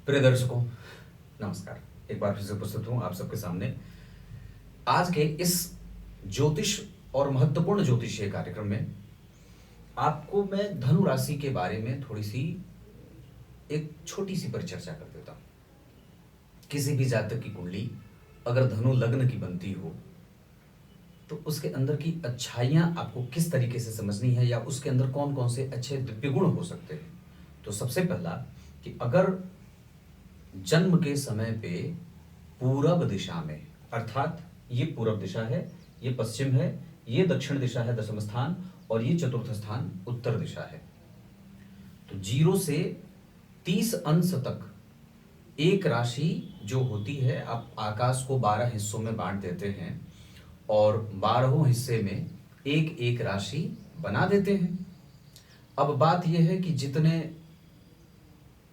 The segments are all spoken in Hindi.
प्रिय दर्शकों, नमस्कार। एक बार फिर से उपस्थित हूं आप सबके सामने आज के इस ज्योतिष और महत्वपूर्ण ज्योतिषीय कार्यक्रम में। आपको मैं धनु राशि के बारे में थोड़ी सी एक छोटी सी परिचर्चा कर देता हूं। किसी भी जातक की कुंडली अगर धनु लग्न की बनती हो तो उसके अंदर की अच्छाइयां आपको किस तरीके से समझनी है या उसके अंदर कौन कौन से अच्छे दिव्य गुण हो सकते हैं। तो सबसे पहला कि अगर जन्म के समय पे पूरब दिशा में, अर्थात ये पूरब दिशा है, ये पश्चिम है, ये दक्षिण दिशा है दशम स्थान, और ये चतुर्थ स्थान उत्तर दिशा है, तो 0 से 30 अंश तक एक राशि जो होती है, आप आकाश को 12 हिस्सों में बांट देते हैं और 12 हिस्से में एक एक राशि बना देते हैं। अब बात यह है कि जितने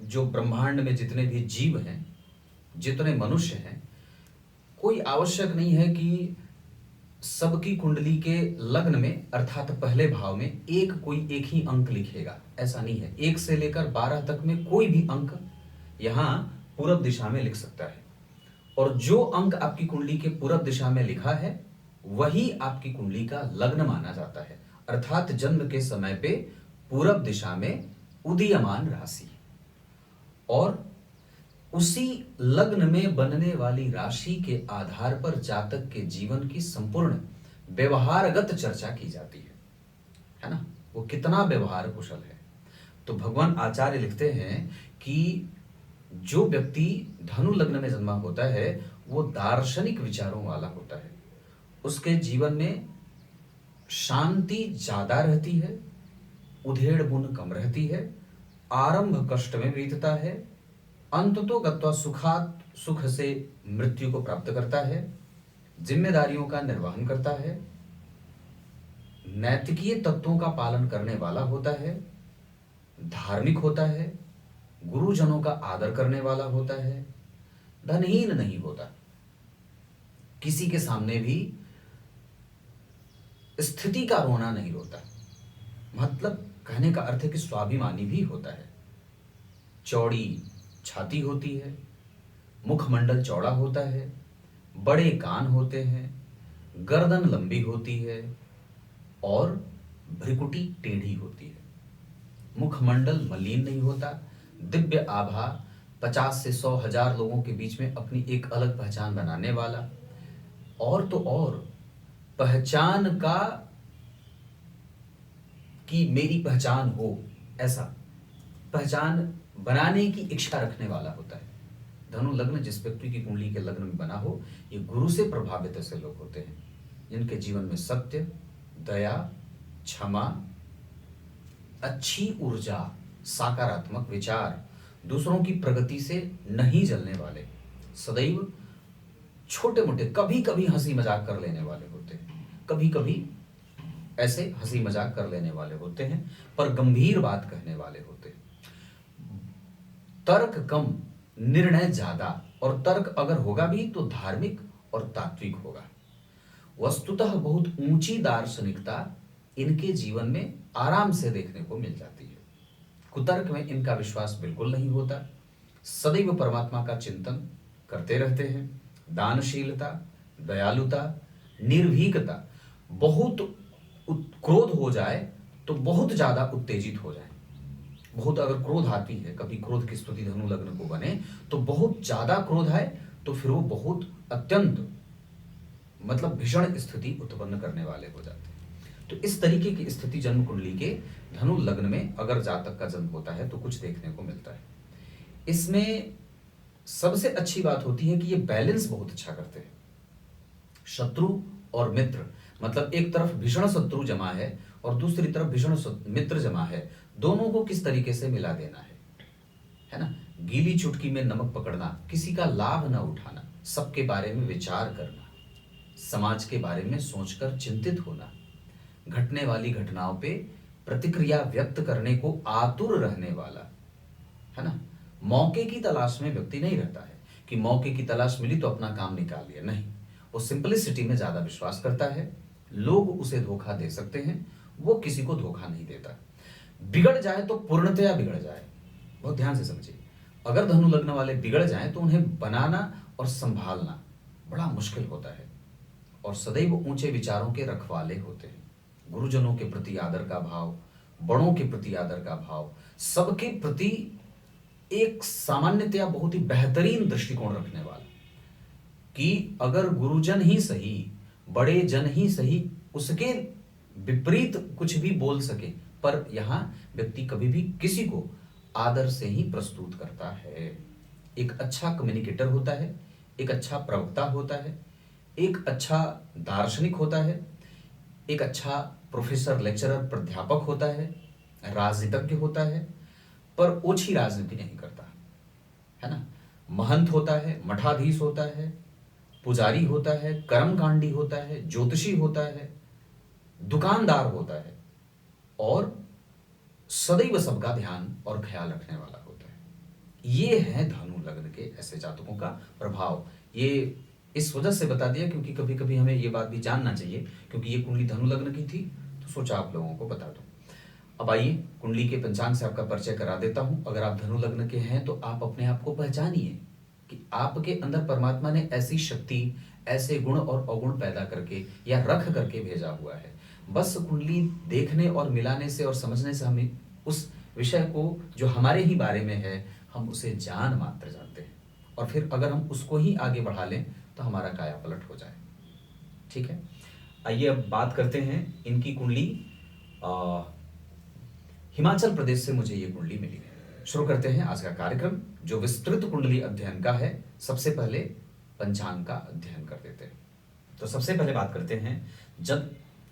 जो ब्रह्मांड में जितने भी जीव हैं, जितने मनुष्य हैं, कोई आवश्यक नहीं है कि सबकी कुंडली के लग्न में अर्थात पहले भाव में कोई एक ही अंक लिखेगा। ऐसा नहीं है। 1 से लेकर 12 तक में कोई भी अंक यहां पूरब दिशा में लिख सकता है, और जो अंक आपकी कुंडली के पूरब दिशा में लिखा है वही आपकी कुंडली का लग्न माना जाता है, अर्थात जन्म के समय पे पूरब दिशा में उदीयमान राशि, और उसी लग्न में बनने वाली राशि के आधार पर जातक के जीवन की संपूर्ण व्यवहारगत चर्चा की जाती है ना। वो कितना व्यवहार कुशल है। तो भगवान आचार्य लिखते हैं कि जो व्यक्ति धनु लग्न में जन्मा होता है वो दार्शनिक विचारों वाला होता है। उसके जीवन में शांति ज्यादा रहती है, उधेड़ बुन कम रहती है, आरंभ कष्ट में बीतता है, अंततो गत्वा सुख से मृत्यु को प्राप्त करता है, जिम्मेदारियों का निर्वहन करता है, नैतिकीय तत्वों का पालन करने वाला होता है, धार्मिक होता है, गुरुजनों का आदर करने वाला होता है, धनहीन नहीं होता, किसी के सामने भी स्थिति का रोना नहीं रोता, मतलब कहने का अर्थ है कि स्वाभिमानी भी होता है, चौड़ी छाती होती है, मुखमंडल चौड़ा होता है, बड़े कान होते हैं, गर्दन लंबी होती है और भ्रिकुटी टेढ़ी होती है, मुखमंडल मलिन नहीं होता, दिव्य आभा 50 से 100 हजार लोगों के बीच में अपनी एक अलग पहचान बनाने वाला, और तो और पहचान का कि मेरी पहचान हो, ऐसा पहचान बनाने की इच्छा रखने वाला होता है। धनु लग्न जिस व्यक्ति की कुंडली के लग्न में बना हो, ये गुरु से प्रभावित ऐसे लोग होते हैं जिनके जीवन में सत्य, दया, क्षमा, अच्छी ऊर्जा, सकारात्मक विचार, दूसरों की प्रगति से नहीं जलने वाले, सदैव छोटे मोटे कभी कभी हंसी मजाक कर लेने वाले होते हैं, कभी कभी ऐसे हंसी मजाक कर लेने वाले होते हैं, पर गंभीर बात कहने वाले होते हैं, तर्क कम, निर्णय ज्यादा, और तर्क अगर होगा भी तो धार्मिक और तात्विक होगा। वस्तुतः बहुत ऊंची दार्शनिकता इनके जीवन में आराम से देखने को मिल जाती है। कुतर्क में इनका विश्वास बिल्कुल नहीं होता, सदैव परमात्मा का चिंतन करते रहते हैं, दानशीलता, दयालुता, निर्भीकता, बहुत क्रोध हो जाए तो बहुत ज्यादा उत्तेजित हो जाए, बहुत अगर क्रोध आती है, कभी क्रोध की स्थिति धनु लग्न को बने तो बहुत ज्यादा क्रोध आए तो फिर वो बहुत अत्यंत मतलब भीषण स्थिति उत्पन्न करने वाले हो जाते हैं। तो इस तरीके की स्थिति जन्म कुंडली के धनु लग्न में अगर जातक का जन्म होता है तो कुछ देखने को मिलता है। इसमें सबसे अच्छी बात होती है कि ये बैलेंस बहुत अच्छा करते हैं। शत्रु और मित्र, मतलब एक तरफ भीषण शत्रु जमा है और दूसरी तरफ भीषण मित्र जमा है, दोनों को किस तरीके से मिला देना है ना। गीली चुटकी में नमक पकड़ना, किसी का लाभ न उठाना, सबके बारे में विचार करना, समाज के बारे में सोचकर चिंतित होना, घटने वाली घटनाओं पे प्रतिक्रिया व्यक्त करने को आतुर रहने वाला, है ना। मौके की तलाश में व्यक्ति नहीं रहता है कि मौके की तलाश मिली तो अपना काम निकाल लिया, नहीं, वो सिंपलिसिटी में ज्यादा विश्वास करता है। लोग उसे धोखा दे सकते हैं, वो किसी को धोखा नहीं देता। बिगड़ जाए तो पूर्णतया बिगड़ जाए, बहुत ध्यान से समझिए, अगर धनु लग्न वाले बिगड़ जाएं तो उन्हें बनाना और संभालना बड़ा मुश्किल होता है और सदैव ऊंचे विचारों के रखवाले होते हैं। गुरुजनों के प्रति आदर का भाव, बड़ों के प्रति आदर का भाव, सबके प्रति एक सामान्यतया बहुत ही बेहतरीन दृष्टिकोण रखने वाला, कि अगर गुरुजन ही सही, बड़े जन ही सही, उसके विपरीत कुछ भी बोल सके, पर यहां व्यक्ति कभी भी किसी को आदर से ही प्रस्तुत करता है। एक अच्छा कम्युनिकेटर होता है, एक अच्छा प्रवक्ता होता है, एक अच्छा दार्शनिक होता है, एक अच्छा प्रोफेसर, लेक्चरर, प्राध्यापक होता है, राजनीतिज्ञ होता है, पर ओछी राजनीति नहीं करता है ना। महंत होता है, मठाधीश होता है, पुजारी होता है, कर्मकांडी होता है, ज्योतिषी होता है, दुकानदार होता है और सदैव सबका ध्यान और ख्याल रखने वाला होता है। ये है धनु लग्न के ऐसे जातकों का प्रभाव। ये इस वजह से बता दिया क्योंकि कभी कभी हमें ये बात भी जानना चाहिए, क्योंकि ये कुंडली धनु लग्न की थी तो सोचा आप लोगों को बता दूं। अब आइए कुंडली के पंचांग से आपका परिचय करा देता हूं। अगर आप धनु लग्न के हैं तो आप अपने आप को पहचानिए कि आपके अंदर परमात्मा ने ऐसी शक्ति, ऐसे गुण और अवगुण पैदा करके या रख करके भेजा हुआ है। बस कुंडली देखने और मिलाने से और समझने से हमें उस विषय को जो हमारे ही बारे में है हम उसे जान मात्र जानते हैं, और फिर अगर हम उसको ही आगे बढ़ा लें तो हमारा काया पलट हो जाए। ठीक है, आइए अब बात करते हैं इनकी कुंडली। हिमाचल प्रदेश से मुझे ये कुंडली मिली है। शुरू करते हैं आज का कार्यक्रम जो विस्तृत कुंडली अध्ययन का है। सबसे पहले पंचांग का अध्ययन कर देते हैं। तो सबसे पहले बात करते हैं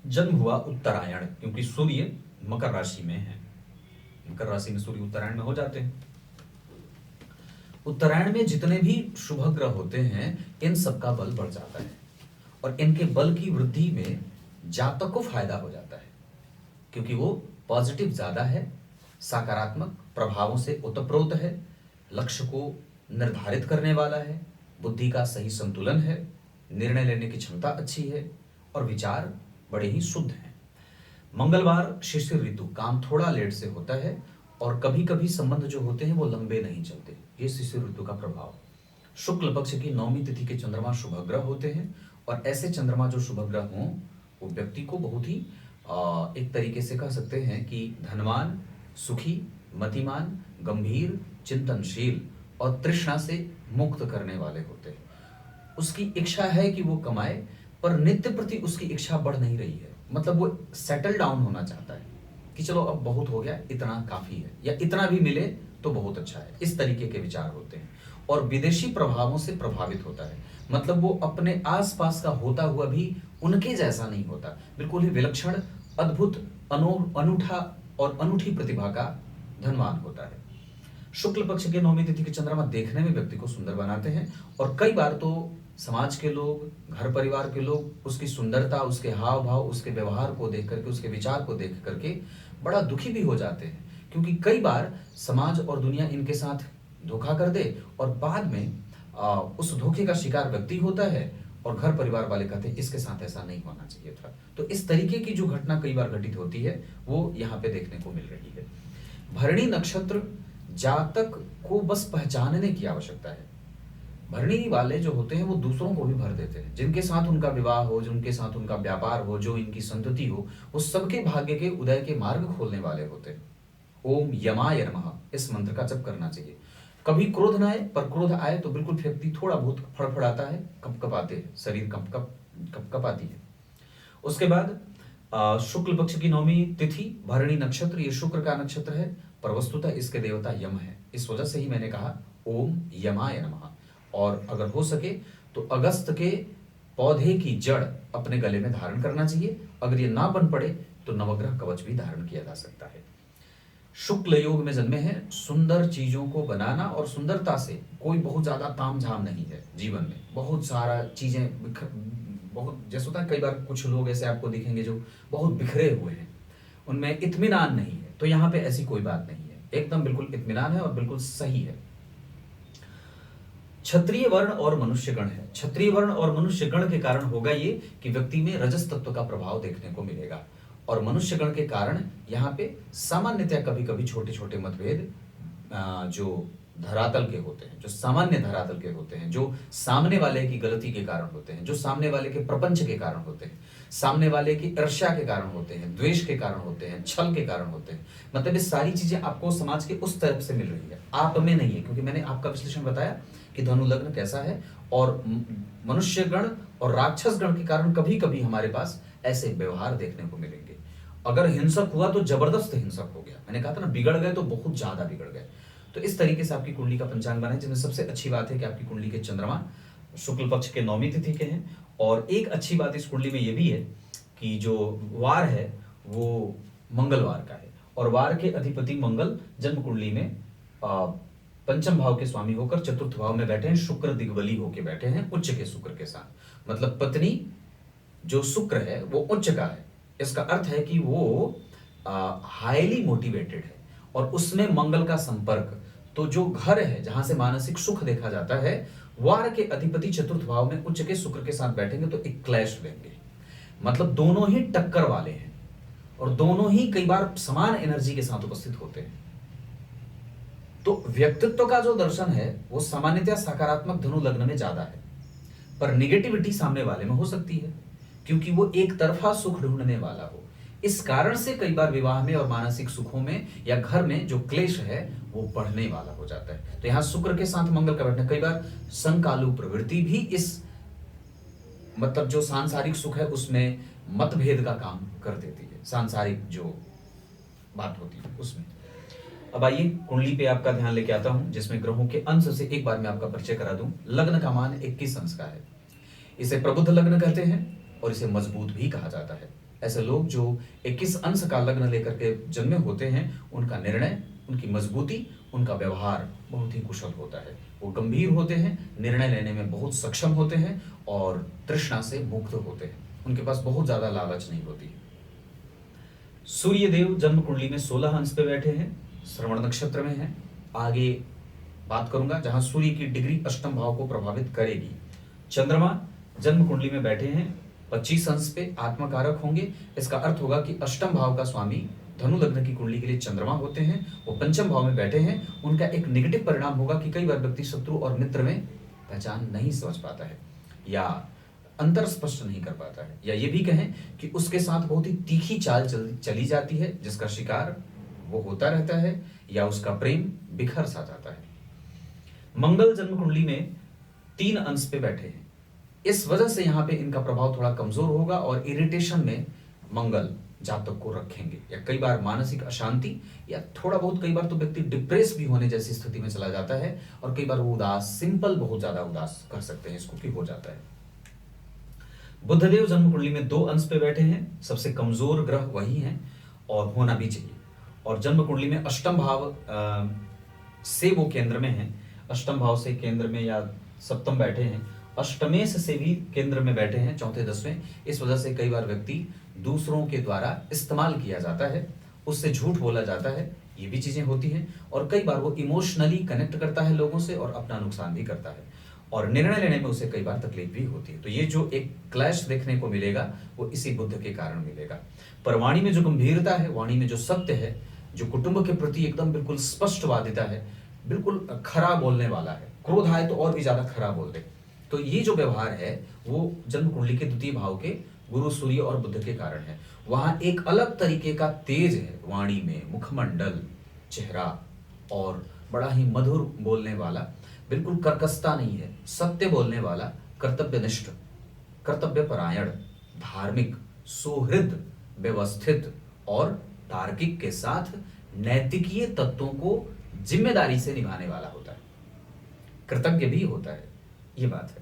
जन्म हुआ उत्तरायण, क्योंकि सूर्य मकर राशि में है। मकर राशि में सूर्य उत्तरायण में हो जाते हैं। उत्तरायण में जितने भी शुभ ग्रह होते हैं इन सबका बल बढ़ जाता है और इनके बल की वृद्धि में जातक को फायदा हो जाता है, क्योंकि वो पॉजिटिव ज्यादा है, सकारात्मक प्रभावों से ओतप्रोत है, लक्ष्य को निर्धारित करने वाला है, बुद्धि का सही संतुलन है, निर्णय लेने की क्षमता अच्छी है और विचार बड़े ही शुद्ध हैं। मंगलवार शिशिर ऋतु, काम थोड़ा लेट से होता है और कभी कभी संबंध जो होते हैं वो लंबे नहीं चलते। ये शिशिर ऋतु का प्रभाव। शुक्ल पक्ष की नौमी तिथि के चंद्रमा शुभ ग्रह होते हैं और ऐसे चंद्रमा जो शुभ ग्रह हों वो व्यक्ति को बहुत ही एक तरीके से कह सकते हैं कि धनवान, सुखी, मतिमान, गंभीर, चिंतनशील और तृष्णा से मुक्त करने वाले होते हैं। उसकी इच्छा है कि वो कमाए, पर नित्य प्रति उसकी इच्छा बढ़ नहीं रही है। मतलब वो सेटल डाउन होना चाहता है कि चलो अब बहुत हो गया, इतना काफी है, या इतना भी मिले तो बहुत अच्छा है। इस तरीके के विचार होते हैं और विदेशी प्रभावों से प्रभावित होता है। मतलब वो अपने आसपास का होता हुआ भी उनके जैसा नहीं होता, बिल्कुल ही विलक्षण, अद्भुत, अनूठा और अनूठी प्रतिभा का धनवान होता है। शुक्ल पक्ष के नौमी तिथि के चंद्रमा देखने में व्यक्ति को सुंदर बनाते हैं और कई बार तो समाज के लोग, घर परिवार के लोग उसकी सुंदरता, उसके हाव भाव, उसके व्यवहार को देख करके, उसके विचार को देख करके बड़ा दुखी भी हो जाते हैं, क्योंकि कई बार समाज और दुनिया इनके साथ धोखा कर दे और बाद में उस धोखे का शिकार व्यक्ति होता है और घर परिवार वाले कहते हैं इसके साथ ऐसा नहीं होना चाहिए था। तो इस तरीके की जो घटना कई बार घटित होती है वो यहाँ पे देखने को मिल रही है। भरणी नक्षत्र जातक को बस पहचानने की आवश्यकता है। भरणी वाले जो होते हैं वो दूसरों को भी भर देते हैं। जिनके साथ उनका विवाह हो, जिनके साथ उनका व्यापार हो, जो इनकी संतति हो, वो सबके भाग्य के उदय के मार्ग खोलने वाले होते हैं। ओम यमाय नमः इस मंत्र का जप करना चाहिए। कभी क्रोध ना आए, पर क्रोध आए तो बिल्कुल व्यक्ति थोड़ा बहुत फड़फड़ाता है, कपकपाते हैं, शरीर कपकपाती है। उसके बाद शुक्ल पक्ष की नौमी तिथि, भरणी नक्षत्र, ये शुक्र का नक्षत्र है, पर वस्तुतः इसके देवता यम है। इस वजह से ही मैंने कहा ओम यमाय नमः। और अगर हो सके तो अगस्त के पौधे की जड़ अपने गले में धारण करना चाहिए। अगर ये ना बन पड़े तो नवग्रह कवच भी धारण किया जा सकता है। शुक्ल योग में जन्मे हैं। सुंदर चीजों को बनाना और सुंदरता से कोई बहुत ज्यादा तामझाम नहीं है जीवन में। बहुत सारा चीजें बहुत जैसे होता है, कई बार कुछ लोग ऐसे आपको दिखेंगे जो बहुत बिखरे हुए हैं, उनमें इत्मीनान नहीं है। तो यहाँ पे ऐसी कोई बात नहीं है, एकदम बिल्कुल इत्मीनान है और बिल्कुल सही है। क्षत्रिय वर्ण और मनुष्य गण है। क्षत्रिय वर्ण और मनुष्य गण के कारण होगा ये कि व्यक्ति में रजस तत्व का प्रभाव देखने को मिलेगा और मनुष्य गण के कारण यहाँ पे सामान्यतया कभी कभी छोटे छोटे मतभेद जो धरातल के होते हैं, जो सामान्य धरातल के होते हैं, जो सामने वाले की गलती के कारण होते हैं, जो सामने वाले के प्रपंच के कारण होते हैं, सामने वाले की ईर्ष्या के कारण होते हैं, द्वेष के कारण होते हैं, छल के कारण होते हैं। मतलब ये सारी चीजें आपको समाज के उस तरफ से मिल रही है, आप में नहीं है, क्योंकि मैंने आपका विश्लेषण बताया कि धनु लग्न कैसा है। और मनुष्य गण और राक्षस गण के कारण कभी कभी हमारे पास ऐसे व्यवहार देखने को मिलेंगे। अगर हिंसक हुआ तो जबरदस्त हिंसक हो गया, मैंने कहा था ना, बिगड़ गए तो बहुत ज्यादा बिगड़ गए। तो इस तरीके से आपकी कुंडली का पंचांग बना है, जिसमें सबसे अच्छी बात है कि आपकी कुंडली के चंद्रमा शुक्ल पक्ष के 9वीं तिथि के हैं। और एक अच्छी बात इस कुंडली में यह भी है कि जो वार है वो मंगलवार का है, और वार के अधिपति मंगल जन्म कुंडली में पंचम भाव के स्वामी होकर चतुर्थ भाव में बैठे हैं, शुक्र दिग्बली होकर बैठे हैं उच्च के शुक्र के साथ। मतलब पत्नी जो शुक्र है वो उच्च का है, इसका अर्थ है कि वो हाईली मोटिवेटेड है, और उसमें मंगल का संपर्क, तो जो घर है जहां से मानसिक सुख देखा जाता है, वार के अधिपति चतुर्थ भाव में उच्च के शुक्र के साथ बैठेंगे तो एक क्लैश लेंगे। मतलब दोनों ही टक्कर वाले हैं, और दोनों ही कई बार समान एनर्जी के साथ उपस्थित होते हैं। तो व्यक्तित्व का जो दर्शन है वो सामान्यतः सकारात्मक धनु लग्न में ज्यादा है, पर निगेटिविटी सामने वाले में हो सकती है, क्योंकि वो एक तरफा सुख ढूंढने वाला हो। इस कारण से कई बार विवाह में और मानसिक सुखों में या घर में जो क्लेश है वो बढ़ने वाला हो जाता है। तो यहां शुक्र के साथ मंगल का बैठना, कई बार संकालु प्रवृत्ति भी इस मतलब जो सांसारिक सुख है उसमें मतभेद का काम कर देती है, सांसारिक जो बात होती है उसमें। अब आइए कुंडली पे आपका ध्यान लेके आता हूं, जिसमें ग्रहों के अंश से एक बार मैं आपका परिचय करा दूं। लग्न का मान 21 अंश का है, इसे प्रबुद्ध लग्न कहते हैं और इसे मजबूत भी कहा जाता है। ऐसे लोग जो 21 अंश का लग्न लेकर के जन्मे होते हैं, उनका निर्णय, उनकी मजबूती, उनका व्यवहार बहुत ही कुशल होता है। वो गंभीर होते हैं, निर्णय लेने में बहुत सक्षम होते हैं और तृष्णा से मुक्त होते हैं, उनके पास बहुत ज्यादा लालच नहीं होती है। सूर्य देव जन्म कुंडली में 16 अंश पे बैठे हैं, श्रवण नक्षत्र में है। आगे बात करूंगा जहां सूर्य की डिग्री अष्टम भाव को प्रभावित करेगी। चंद्रमा जन्म कुंडली में बैठे हैं 25 अंश पे, आत्मकारक होंगे। इसका अर्थ होगा कि अष्टम भाव का स्वामी धनु लग्न की कुंडली के लिए चंद्रमा होते हैं, वो पंचम भाव में बैठे हैं। उनका एक नेगेटिव परिणाम होगा कि कई बार व्यक्ति शत्रु और मित्र में पहचान नहीं समझ पाता है, या अंतर स्पष्ट नहीं कर पाता है, या ये भी कहें कि उसके साथ बहुत ही तीखी चाल चली जाती है, जिसका शिकार वो होता रहता है, या उसका प्रेम बिखर सा जाता है। मंगल जन्म कुंडली में 3 अंश पे बैठे हैं, इस वजह से यहां पे इनका प्रभाव थोड़ा कमजोर होगा और इरिटेशन में मंगल जातक को रखेंगे, या कई बार मानसिक अशांति, या थोड़ा बहुत कई बार तो व्यक्ति डिप्रेस भी होने जैसी स्थिति में चला जाता है, और कई बार वो उदास, सिंपल बहुत ज्यादा उदास कर सकते हैं इसको, कि हो जाता है। बुधदेव जन्म कुंडली में 2 अंश पे बैठे हैं, सबसे कमजोर ग्रह वही हैं और होना भी चाहिए। और जन्म कुंडली में अष्टम भाव से वो केंद्र में हैं, अष्टम भाव से केंद्र में या सप्तम बैठे हैं, अष्टमेश से भी केंद्र में बैठे हैं, चौथे 10वें। इस वजह से कई बार व्यक्ति दूसरों के द्वारा इस्तेमाल किया जाता है, उससे झूठ बोला जाता है, ये भी चीजें होती हैं। और कई बार वो इमोशनली कनेक्ट करता है लोगों से और अपना नुकसान भी करता है, और निर्णय लेने में उसे कई बार तकलीफ भी होती है। तो ये जो एक क्लैश देखने को मिलेगा वो इसी बुध के कारण मिलेगा। पर वाणी में जो गंभीरता है, वाणी में जो सत्य है, जो कुटुंब के प्रति एकदम बिल्कुल स्पष्टवादिता है, बिल्कुल खरा बोलने वाला है, क्रोध आए तो और भी ज्यादा खरा बोल दे, तो ये जो व्यवहार है वो जन्म कुंडली के द्वितीय भाव के गुरु, सूर्य और बुध के कारण है। वहां एक अलग तरीके का तेज है वाणी में, मुखमंडल, चेहरा, और बड़ा ही मधुर बोलने वाला, बिल्कुल कर्कशता नहीं है, सत्य बोलने वाला, कर्तव्यनिष्ठ, कर्तव्य परायण, धार्मिक, सुहृद, व्यवस्थित और तार्किक के साथ नैतिकीय तत्वों को जिम्मेदारी से निभाने वाला होता है, कृतज्ञ भी होता है, ये बात है।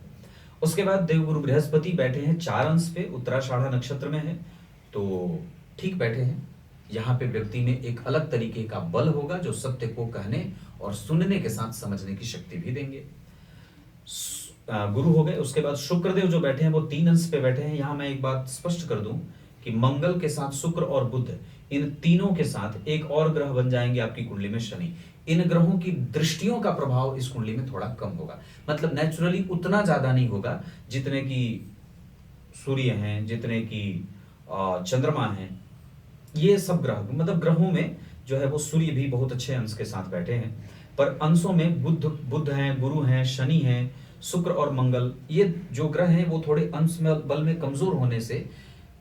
उसके बाद देवगुरु बृहस्पति बैठे हैं 4 अंश पे, उत्तराषाढ़ा नक्षत्र में है, तो ठीक बैठे हैं। यहाँ पे व्यक्ति में एक अलग तरीके का बल होगा, जो सत्य को कहने और सुनने के साथ समझने की शक्ति भी देंगे। गुरु हो गए। उसके बाद शुक्रदेव जो बैठे हैं वो 3 अंश पे बैठे हैं। यहाँ मैं एक बात स्पष्ट कर दूं कि मंगल के साथ शुक्र और बुध, इन तीनों के साथ एक और ग्रह बन जाएंगे आपकी कुंडली में, शनि। इन ग्रहों की दृष्टियों का प्रभाव इस कुंडली में थोड़ा कम होगा, मतलब नेचुरली उतना ज्यादा नहीं होगा जितने की सूर्य हैं, जितने की चंद्रमा हैं, ये सब ग्रह, मतलब ग्रहों में जो है वो सूर्य भी बहुत अच्छे अंश के साथ बैठे हैं। पर अंशों में बुद्ध बुद्ध हैं, गुरु हैं, शनि हैं, शुक्र और मंगल, ये जो ग्रह हैं वो थोड़े अंश में बल में कमजोर होने से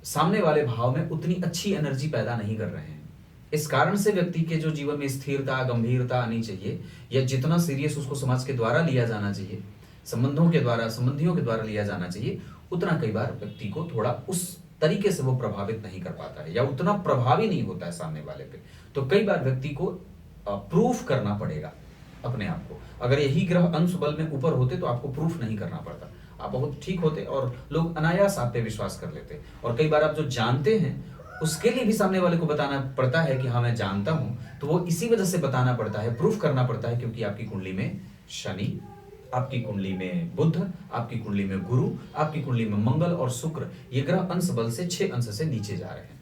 सामने वाले भाव में उतनी अच्छी एनर्जी पैदा नहीं कर रहे हैं। इस कारण से व्यक्ति के जो जीवन में स्थिरता, गंभीरता आनी चाहिए, या जितना सीरियस उसको समाज के द्वारा लिया जाना चाहिए, संबंधों के द्वारा, संबंधियों के द्वारा लिया जाना चाहिए, उतना कई बार व्यक्ति को थोड़ा उस तरीके से वो प्रभावित नहीं कर पाता है, या उतना प्रभावी नहीं होता है सामने वाले पे। तो कई बार व्यक्ति को प्रूफ करना पड़ेगा अपने आप को। अगर यही ग्रह अंश बल में ऊपर होते तो आपको प्रूफ नहीं करना पड़ता, आप बहुत ठीक होते और लोग अनायास आप पे विश्वास कर लेते। और कई बार आप जो जानते हैं उसके लिए भी सामने वाले को बताना पड़ता है कि हाँ मैं जानता हूं, तो वो इसी वजह से बताना पड़ता है, प्रूफ करना पड़ता है, क्योंकि आपकी कुंडली में शनि, आपकी कुंडली में बुध, आपकी कुंडली में गुरु, आपकी कुंडली में मंगल और शुक्र, ये ग्रह अंश बल से 6 अंश से नीचे जा रहे हैं।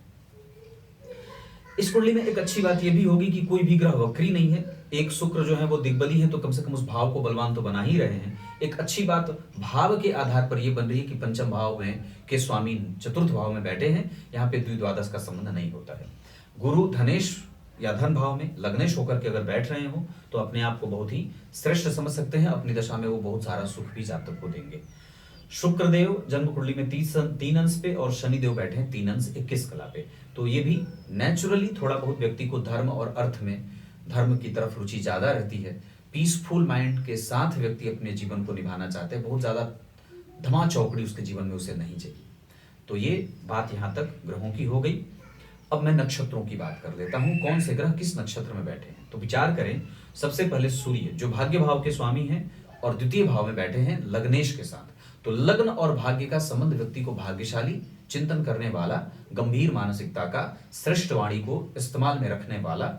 इस कुंडली में एक अच्छी बात यह भी होगी कि कोई भी ग्रह वक्री नहीं है। एक शुक्र जो है वो दिग्बली है, तो कम से कम उस भाव को बलवान तो बना ही रहे हैं। एक अच्छी बात भाव के आधार पर यह बन रही है कि पंचम भाव में के स्वामी चतुर्थ भाव में बैठे हैं, यहाँ पे द्विद्वादश का संबंध नहीं होता है। गुरु धनेश या धन भाव में लग्नेश होकर के अगर बैठ रहे हो तो अपने आप को बहुत ही श्रेष्ठ समझ सकते हैं, अपनी दशा में वो बहुत सारा सुख भी जातक को देंगे। शुक्रदेव जन्म कुंडली में 3 अंश पे और शनिदेव बैठे हैं 3 अंश 21 कला पे, तो ये भी नेचुरली थोड़ा बहुत व्यक्ति को धर्म और अर्थ में, धर्म की तरफ रुचि ज्यादा रहती है। पीसफुल माइंड के साथ व्यक्ति अपने जीवन को निभाना चाहते हैं, बहुत ज्यादा धमा चौकड़ी उसके जीवन में उसे नहीं चाहिए। तो ये बात यहाँ तक ग्रहों की हो गई। अब मैं नक्षत्रों की बात कर लेता हूं, कौन से ग्रह किस नक्षत्र में बैठे हैं। तो विचार करें, सबसे पहले सूर्य जो भाग्य भाव के स्वामी हैं और द्वितीय भाव में बैठे हैं लग्नेश के साथ। तो लग्न और भाग्य का संबंध व्यक्ति को भाग्यशाली, चिंतन करने वाला, गंभीर मानसिकता का, श्रेष्ठ वाणी को इस्तेमाल में रखने वाला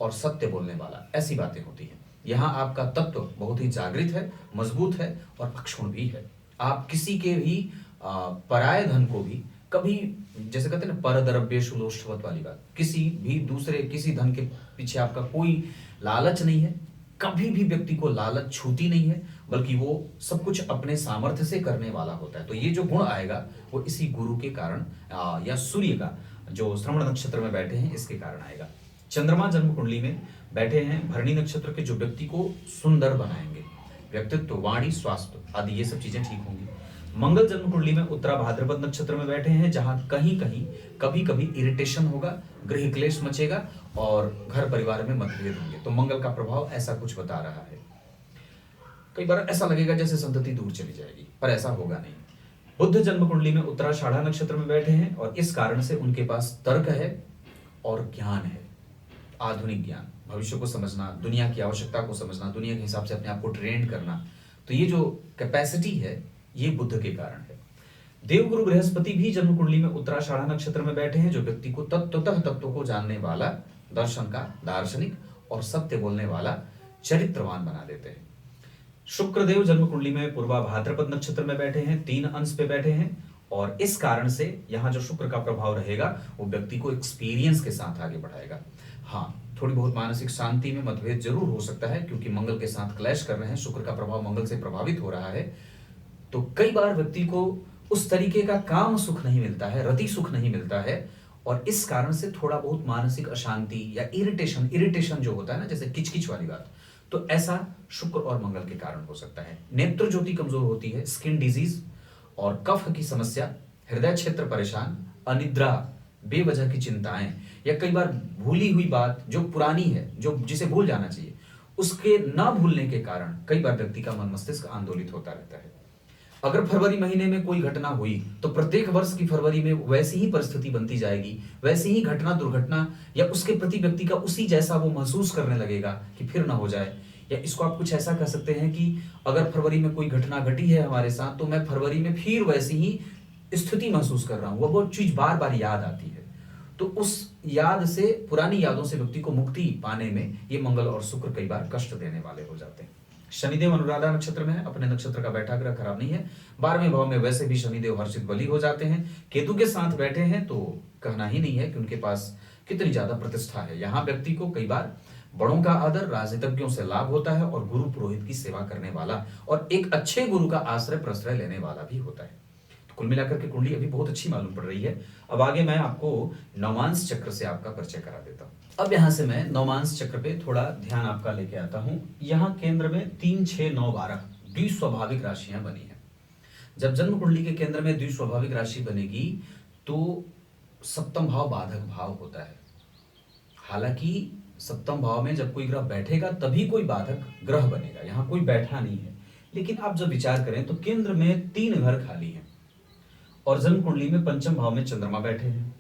और सत्य बोलने वाला, ऐसी बातें होती हैं। यहाँ आपका तत्व बहुत ही जागृत है, मजबूत है और अक्षुण भी है। आप किसी के भी पराय धन को भी कभी, जैसे कहते हैं ना परद्रव्येषु लोष्ठवत वाली बात, किसी भी दूसरे किसी धन के पीछे आपका कोई लालच नहीं है, कभी भी व्यक्ति को लालच छूती नहीं है, बल्कि वो सब कुछ अपने सामर्थ्य से करने वाला होता है। तो ये जो गुण आएगा वो इसी गुरु के कारण या सूर्य का जो श्रवण नक्षत्र में बैठे हैं इसके कारण आएगा। चंद्रमा जन्म कुंडली में बैठे हैं भरणी नक्षत्र के, जो व्यक्ति को सुंदर बनाएंगे, व्यक्तित्व, वाणी, स्वास्थ्य आदि ये सब चीजें ठीक होंगी। मंगल जन्म कुंडली में उत्तरा भाद्रपद नक्षत्र में बैठे हैं, जहां कहीं कहीं कभी कभी इरिटेशन होगा, गृह क्लेश मचेगा और घर परिवार में मतभेद होंगे। तो मंगल का प्रभाव ऐसा कुछ बता रहा है। कई बार ऐसा लगेगा जैसे संतति दूर चली जाएगी, पर ऐसा होगा नहीं। बुध जन्म कुंडली में उत्तराषाढ़ा नक्षत्र में बैठे हैं और इस कारण से उनके पास तर्क है और ज्ञान है, आधुनिक ज्ञान, भविष्य को समझना, दुनिया की आवश्यकता को समझना, दुनिया के हिसाब से अपने आप को ट्रेंड करना। तो ये जो कैपेसिटी है ये बुध के कारण है। देवगुरु बृहस्पति भी जन्म कुंडली में उत्तराषाढ़ा नक्षत्र में बैठे हैं, जो व्यक्ति को तत्वतः तत्व को जानने वाला, दर्शन का दार्शनिक और सत्य बोलने वाला, चरित्रवान बना देते हैं। शुक्रदेव जन्म कुंडली में पूर्वा भाद्रपद नक्षत्र में बैठे हैं, 3 अंश पे बैठे हैं और इस कारण से यहाँ जो शुक्र का प्रभाव रहेगा वो व्यक्ति को एक्सपीरियंस के साथ आगे बढ़ाएगा। हाँ, थोड़ी बहुत मानसिक शांति में मतभेद जरूर हो सकता है, क्योंकि मंगल के साथ क्लैश कर रहे हैं, शुक्र का प्रभाव मंगल से प्रभावित हो रहा है। तो कई बार व्यक्ति को उस तरीके का काम सुख नहीं मिलता है, रति सुख नहीं मिलता है, और इस कारण से थोड़ा बहुत मानसिक अशांति या इरिटेशन जो होता है ना, जैसे किचकिच वाली बात, तो ऐसा शुक्र और मंगल के कारण हो सकता है। नेत्र ज्योति कमजोर होती है, स्किन डिजीज और कफ की समस्या, हृदय क्षेत्र परेशान, अनिद्रा, बेवजह की चिंताएं, या कई बार भूली हुई बात जो पुरानी है, जो जिसे भूल जाना चाहिए, उसके ना भूलने के कारण कई बार व्यक्ति का मन मस्तिष्क आंदोलित होता रहता है। अगर फरवरी महीने में कोई घटना हुई तो प्रत्येक वर्ष की फरवरी में वैसी ही परिस्थिति बनती जाएगी, वैसी ही घटना दुर्घटना या उसके प्रति व्यक्ति का उसी जैसा वो महसूस करने लगेगा कि फिर ना हो जाए। या इसको आप कुछ ऐसा कह सकते हैं कि अगर फरवरी में कोई घटना घटी है हमारे साथ, तो मैं फरवरी में फिर वैसी ही स्थिति महसूस कर रहा हूं, वो चीज बार बार याद आती है। तो उस याद से, पुरानी यादों से व्यक्ति को मुक्ति पाने में ये मंगल और शुक्र कई बार कष्ट देने वाले हो जाते हैं। शनिदेव अनुराधा नक्षत्र में है, अपने नक्षत्र का बैठा ग्रह खराब नहीं है, 12वें भाव में वैसे भी शनिदेव हर्षित बली हो जाते हैं। केतु के साथ बैठे हैं तो कहना ही नहीं है कि उनके पास कितनी ज्यादा प्रतिष्ठा है। यहाँ व्यक्ति को कई बार बड़ों का आदर, राजनीतिज्ञों से लाभ होता है और गुरु पुरोहित की सेवा करने वाला और एक अच्छे गुरु का आश्रय प्रश्रय लेने वाला भी होता है। कुल मिलाकर के कुंडली अभी बहुत अच्छी मालूम पड़ रही है। अब आगे मैं आपको नवमांस चक्र से आपका परिचय करा देता हूँ। अब यहाँ से मैं नवमांस चक्र पे थोड़ा ध्यान आपका लेके आता हूँ। यहाँ केंद्र में 3, 6, 9, 12 द्विस्वाभाविक राशियां बनी है। जब जन्म कुंडली के केंद्र में द्विस्वाभाविक राशि बनेगी तो सप्तम भाव बाधक भाव होता है। हालांकि सप्तम भाव में जब कोई ग्रह बैठेगा तभी कोई बाधक ग्रह बनेगा, यहाँ कोई बैठा नहीं है। लेकिन आप जब विचार करें तो केंद्र में 3 घर खाली हैं और जन्म कुंडली में पंचम भाव में चंद्रमा बैठे हैं।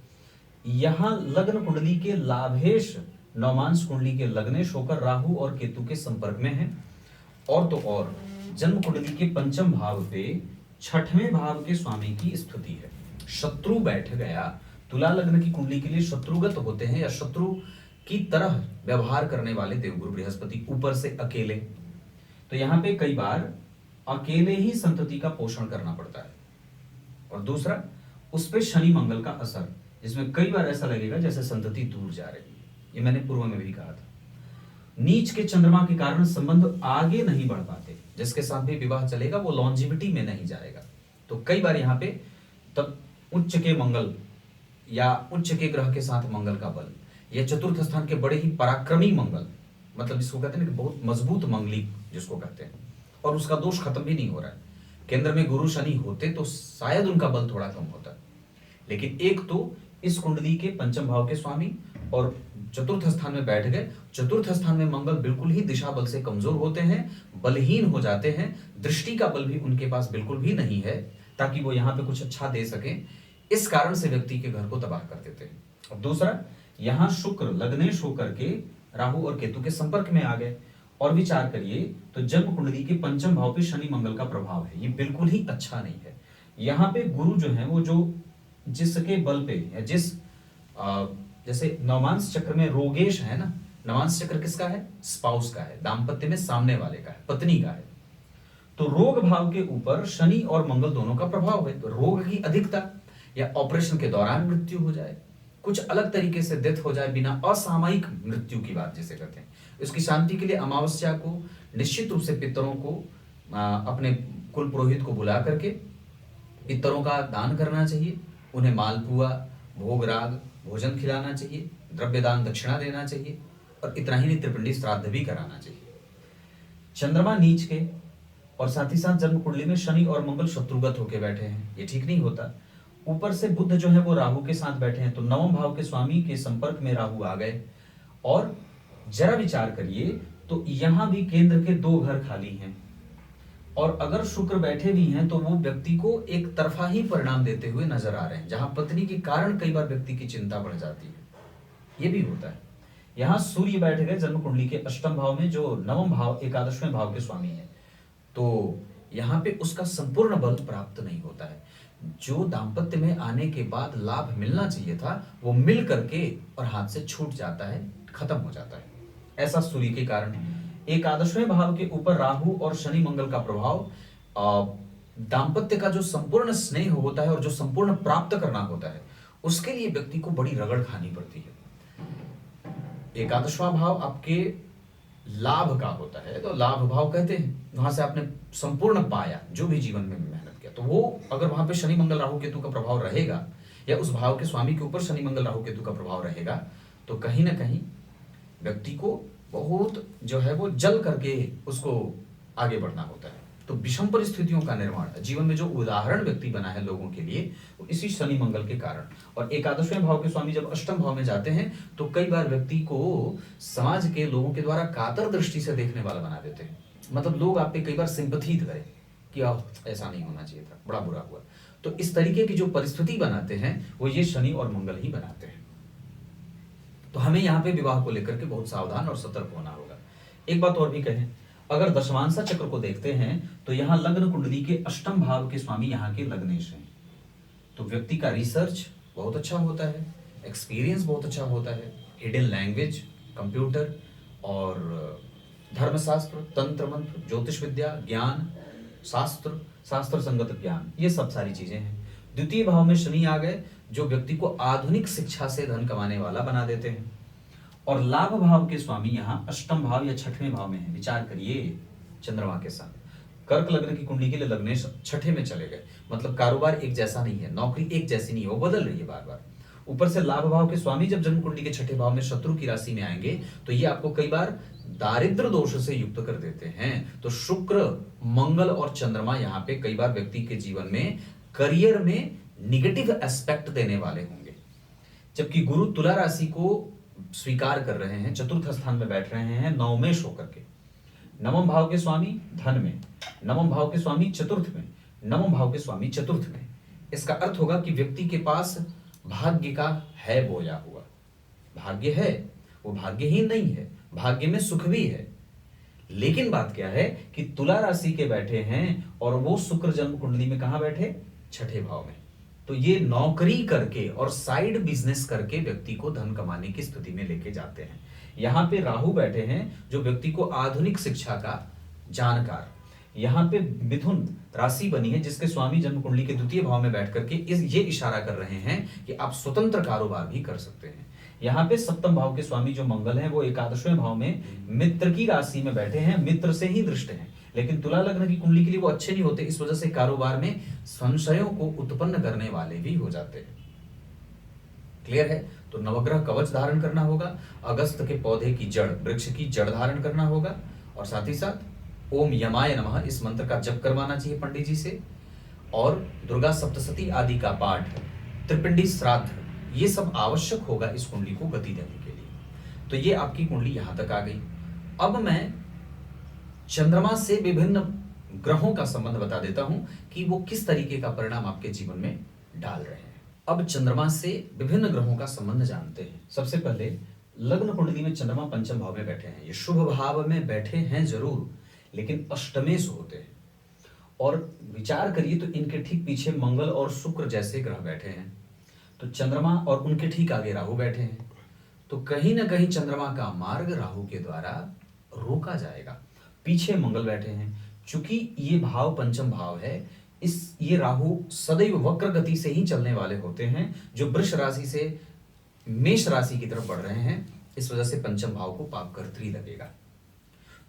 यहां लग्न कुंडली के लाभेश नवमांस कुंडली के लग्नेश होकर राहु और केतु के संपर्क में है। और तो और जन्म कुंडली के पंचम भाव पे 6वें भाव के स्वामी की स्थिति है। शत्रु बैठ गया। तुला लग्न की कुंडली के लिए शत्रुगत होते हैं या शत्रु की तरह व्यवहार करने वाले देवगुरु बृहस्पति ऊपर से अकेले। तो यहाँ पे कई बार अकेले ही संतति का पोषण करना पड़ता है। और दूसरा, उस पे शनि मंगल का असर, जिसमें कई बार ऐसा लगेगा जैसे संतति दूर जा रही है। ये मैंने पूर्व में भी कहा था। नीच के चंद्रमा के कारण संबंध आगे नहीं बढ़ पाते। जिसके साथ भी विवाह चलेगा वो लॉन्जिविटी में नहीं जाएगा। तो कई बार यहाँ पे तब उच्च के मंगल या उच्च के ग्रह के साथ मंगल का बल या चतुर्थ स्थान के बड़े ही पराक्रमी मंगल, मतलब जिसको कहते हैं ना कि बहुत मजबूत मंगली जिसको कहते हैं, और उसका दोष खत्म भी नहीं हो रहा है। केंद्र में गुरु शनि होते तो शायद उनका बल थोड़ा कम होता। लेकिन एक तो इस कुंडली के पंचम भाव के स्वामी और चतुर्थ स्थान में बैठ गए। चतुर्थ स्थान में मंगल बिल्कुल ही दिशा बल से कमजोर होते हैं, बलहीन हो जाते हैं। दृष्टि का बल भी उनके पास बिल्कुल भी नहीं है ताकि वो यहाँ पे कुछ अच्छा दे सके। इस कारण से व्यक्ति के घर को तबाह कर देते हैं। और दूसरा, यहाँ शुक्र लग्नेश होकर के राहु और केतु के संपर्क में आ गए। और विचार करिए तो जन्म कुंडली के पंचम भाव पे शनि मंगल का प्रभाव है, ये बिल्कुल ही अच्छा नहीं है। यहाँ पे गुरु जो है वो जो जिसके बल पे या जिस जैसे नवमांस चक्र में रोगेश है ना, नवमांस चक्र किसका है? स्पाउस का है, दाम्पत्य में सामने वाले का है, पत्नी का है। तो रोग भाव के ऊपर शनि और मंगल दोनों का प्रभाव है। तो रोग की अधिकता या ऑपरेशन के दौरान मृत्यु हो जाए, कुछ अलग तरीके से डेथ हो जाए, बिना असामयिक मृत्यु की बात जिसे कहते हैं, इसकी शांति के लिए अमावस्या को निश्चित रूप से पितरों को अपने कुल पुरोहित को बुला करके पितरों का दान करना चाहिए। उन्हें मालपुआ, भोग राग, भोजन खिलाना चाहिए, द्रव्य दान दक्षिणा देना चाहिए और इतना ही नहीं, त्रिपिंडी श्राद्ध भी कराना चाहिए। चंद्रमा नीच के और साथ ही साथ जन्म कुंडली में शनि और मंगल शत्रुगत होके बैठे हैं, ये ठीक नहीं होता। ऊपर से बुध जो है वो राहु के साथ बैठे हैं, तो नवम भाव के स्वामी के संपर्क में राहु आ गए। और जरा विचार करिए तो यहां भी केंद्र के 2 घर खाली हैं और अगर शुक्र बैठे भी हैं तो वो व्यक्ति को एक तरफा ही परिणाम देते हुए नजर आ रहे हैं, जहां पत्नी के कारण कई बार व्यक्ति की चिंता बढ़ जाती है, ये भी होता है। यहाँ सूर्य बैठ गए जन्म कुंडली के अष्टम भाव में, जो नवम भाव एकादशवें भाव के स्वामी है। तो यहाँ पे उसका संपूर्ण बल प्राप्त नहीं होता है। जो दाम्पत्य में आने के बाद लाभ मिलना चाहिए था वो मिल करके और हाथ से छूट जाता है, खत्म हो जाता है। ऐसा सूर्य के कारण एकादशवें भाव के ऊपर राहु और शनि मंगल का प्रभाव दाम्पत्य का जो संपूर्ण स्नेह होता है और जो संपूर्ण प्राप्त करना होता है उसके लिए व्यक्ति को बड़ी रगड़ खानी पड़ती है। एकादशवां भाव आपके लाभ का होता है, तो लाभ भाव कहते हैं, वहां से आपने संपूर्ण पाया जो भी जीवन में मेहनत किया। तो वो अगर वहां पे शनि मंगल राहु केतु का प्रभाव रहेगा या उस भाव के स्वामी के ऊपर शनि मंगल राहु केतु का प्रभाव रहेगा तो कहीं ना कहीं व्यक्ति को बहुत जो है वो जल करके उसको आगे बढ़ना होता है। तो विषम परिस्थितियों का निर्माण जीवन में जो उदाहरण व्यक्ति बना है लोगों के लिए वो इसी शनि मंगल के कारण। और एकादशवें भाव के स्वामी जब अष्टम भाव में जाते हैं तो कई बार व्यक्ति को समाज के लोगों के द्वारा कातर दृष्टि से देखने वाला बना देते हैं। मतलब लोग आप पे कई बार सिंपथी करें कि ऐसा नहीं होना चाहिए था, बड़ा बुरा हुआ। तो इस तरीके की जो परिस्थिति बनाते हैं वो ये शनि और मंगल ही बनाते हैं। तो हमें यहाँ पे विवाह को लेकर के बहुत सावधान और सतर्क होना होगा। एक बात और भी कहें, अगर दशमांसा चक्र को देखते हैं तो यहाँ लग्न कुंडली के अष्टम भाव के स्वामी यहाँ के लग्नेश हैं। तो व्यक्ति का रिसर्च बहुत अच्छा होता है, एक्सपीरियंस बहुत अच्छा होता है, हिडन लैंग्वेज, कंप्यूटर और धर्मशास्त्र, तंत्र मंत्र, ज्योतिष विद्या, ज्ञान, शास्त्र संगत ज्ञान, ये सब सारी चीजें हैं। द्वितीय भाव में शनि आ गए जो व्यक्ति को आधुनिक शिक्षा से धन कमाने वाला बना देते हैं। और लाभ भाव के स्वामी यहाँ अष्टम भाव या 6वें भाव में है। विचार करिए चंद्रमा के साथ कर्क लग्न की कुंडली के लिए लग्नेश छठे में चले गए, मतलब कारोबार एक जैसा नहीं है, नौकरी एक जैसी नहीं है, वो बदल रही है बार बार। ऊपर से लाभ भाव के स्वामी जब जन्म कुंडली के छठे भाव में शत्रु की राशि में आएंगे तो ये आपको कई बार दारिद्र दोष से युक्त कर देते हैं। तो शुक्र, मंगल और चंद्रमा यहाँ पे कई बार व्यक्ति के जीवन में करियर में निगेटिव एस्पेक्ट देने वाले होंगे। जबकि गुरु तुला राशि को स्वीकार कर रहे हैं, चतुर्थ स्थान में बैठ रहे हैं नवमेश होकर के। नवम भाव के स्वामी धन में, नवम भाव के स्वामी चतुर्थ में, नवम भाव के स्वामी चतुर्थ में। इसका अर्थ होगा कि व्यक्ति के पास भाग्य का है बोया हुआ, भाग्य है, वो भाग्यहीन नहीं है, भाग्य में सुख भी है। लेकिन बात क्या है कि तुला राशि के बैठे हैं और वो शुक्र जन्म कुंडली में कहां बैठे, छठे भाव में। तो ये नौकरी करके और साइड बिजनेस करके व्यक्ति को धन कमाने की स्थिति में लेके जाते हैं। यहां पे राहु बैठे हैं जो व्यक्ति को आधुनिक शिक्षा का जानकार। यहां पे मिथुन राशि बनी है जिसके स्वामी जन्म कुंडली के द्वितीय भाव में बैठ करके ये इशारा कर रहे हैं कि आप स्वतंत्र कारोबार भी कर सकते हैं। यहाँ पे सप्तम भाव के स्वामी जो मंगल हैं वो एकादशवें भाव में मित्र की राशि में बैठे हैं, मित्र से ही दृष्ट हैं। लेकिन तुला लग्न की कुंडली के लिए वो अच्छे नहीं होते, इस वजह से कारोबार में संशयों को उत्पन्न करने वाले भी हो जाते हैं। क्लियर है? तो नवग्रह कवच धारण करना होगा, अगस्त के पौधे की जड़, वृक्ष की जड़ धारण करना होगा, और साथ ही साथ ओम यमाय नमः इस मंत्र का जप करवाना चाहिए पंडित जी से, और दुर्गा सप्तशती आदि का पाठ, त्रिपिंडी श्राद्ध, ये सब आवश्यक होगा इस कुंडली को गति देने के लिए। तो ये आपकी कुंडली यहां तक आ गई। अब मैं चंद्रमा से विभिन्न ग्रहों का संबंध बता देता हूं कि वो किस तरीके का परिणाम आपके जीवन में डाल रहे हैं। अब चंद्रमा से विभिन्न ग्रहों का संबंध जानते हैं। सबसे पहले लग्न कुंडली में चंद्रमा पंचम भाव में बैठे हैं। ये शुभ भाव में बैठे हैं जरूर, लेकिन अष्टमेश होते हैं। और विचार करिए तो इनके ठीक पीछे मंगल और शुक्र जैसे ग्रह बैठे हैं, तो चंद्रमा और उनके ठीक आगे राहु बैठे हैं। तो कहीं ना कहीं चंद्रमा का मार्ग राहु के द्वारा रोका जाएगा। पीछे मंगल बैठे हैं, चूंकि ये भाव पंचम भाव है, ये राहु सदैव वक्र गति से ही चलने वाले होते हैं, जो वृष राशि से मेष राशि की तरफ बढ़ रहे हैं। इस वजह से पंचम भाव को पापकर्त्री लगेगा।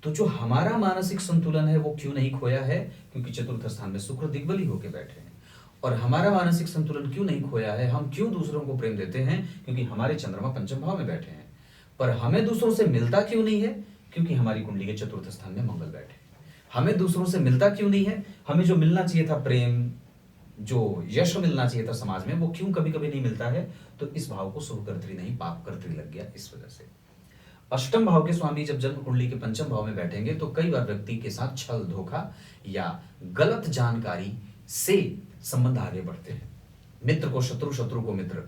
तो जो हमारा मानसिक संतुलन है वो क्यों नहीं खोया है, क्योंकि चतुर्थ स्थान में शुक्र दिग्बली होकर बैठे हैं। और हमारा मानसिक संतुलन क्यों नहीं खोया है, हम क्यों दूसरों को प्रेम देते हैं, क्योंकि हमारे चंद्रमा पंचम भाव में बैठे हैं। पर हमें दूसरों से मिलता क्यों नहीं है, क्योंकि हमारी कुंडली के चतुर्थ स्थान में मंगल बैठे हैं। हमें दूसरों से मिलता क्यों नहीं है, हमें जो मिलना चाहिए था प्रेम, जो यश मिलना चाहिए था समाज में, वो क्यों कभी कभी नहीं मिलता है, तो इस भाव को शुभकर्त्री नहीं पापकर्त्री लग गया। इस वजह से अष्टम भाव के स्वामी जब जन्म कुंडली के पंचम भाव में बैठेंगे तो कई बार व्यक्ति के साथ छल, धोखा या गलत जानकारी से संबंध आगे बढ़ते हैं। मित्र को शत्रु, शत्रु को मित्र,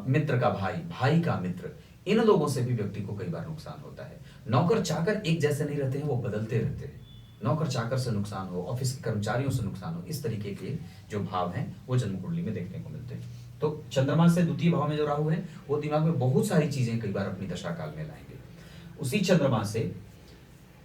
मित्र का भाई, भाई का मित्र, इन लोगों से भी व्यक्ति को कई बार नुकसान होता है। नौकर चाकर एक जैसे नहीं रहते हैं, वो बदलते रहते हैं। नौकर चाकर से नुकसान हो, ऑफिस के कर्मचारियों से नुकसान हो, इस तरीके के जो भाव हैं वो जन्म कुंडली में देखने को मिलते हैं। तो चंद्रमा से द्वितीय भाव में जो राहु है वो दिमाग में बहुत सारी चीजें कई बार अपनी दशा काल में लाएंगे। उसी चंद्रमा से